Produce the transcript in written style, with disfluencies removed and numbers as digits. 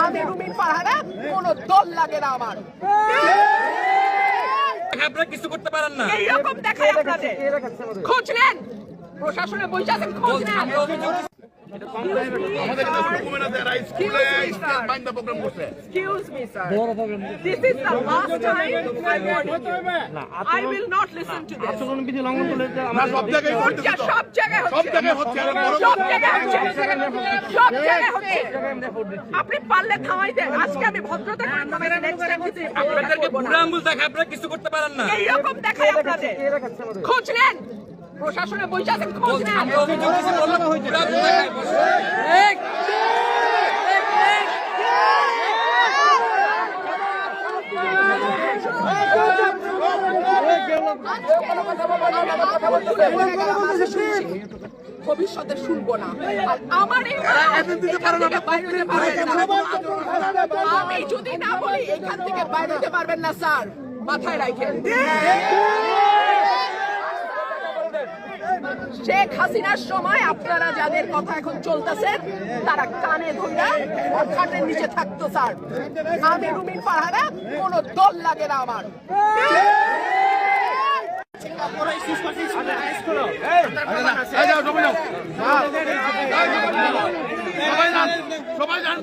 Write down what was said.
আমি রুমিন ফারহানা, কোনো দল লাগে না আমার। আপনারা কিছু করতে পারেন না। এইরকম দেখায় আপনাদের। খোঁজ নেন, প্রশাসনে বসে আছেন, খোঁজ নেন। আমাদের কাছে ডকুমেন্ট আছে, এরা স্কুলে স্টেট মাইন্ড দ্য প্রোগ্রাম করছে। Excuse me, sir. This is the last time I warn you. I will not listen to this. না, সব জায়গায় করতেছে তো। সব জায়গায় সব হচ্ছে। জায়গায় হচ্ছে, আর বড় সব জায়গায় হচ্ছে। সব জায়গায় হচ্ছে। আপনি পারলে থামাই দেন। আজকে আমি ভদ্রতা করে থামাই দেন। Next time যদি আপনাদেরকে বুড়া আঙ্গুল দেখায় আপনারা কিছু করতে পারেন না। এইরকম দেখায় আপনাদের। খোঁজ নেন, প্রশাসনে বসে আছেন, খোঁজ নেন। আমরা অভিযোগ দিছি বললাম বুড়া আঙ্গুল দেখায় ভবিষ্যতে শুনবো না। আর আমার এই আমি যদি না বলি এখান থেকে বাইরে হতে পারবেন না স্যার, মাথায় রাখেন। শেখ হাসিনার সময় আপনারা যাদের কথা এখন চলতেছেন তারা কানে ধরে খাটের নিচে থাকতো স্যার। আমি রুমিন ফারহানা, কোনো দল লাগে না আমার। সবাই জান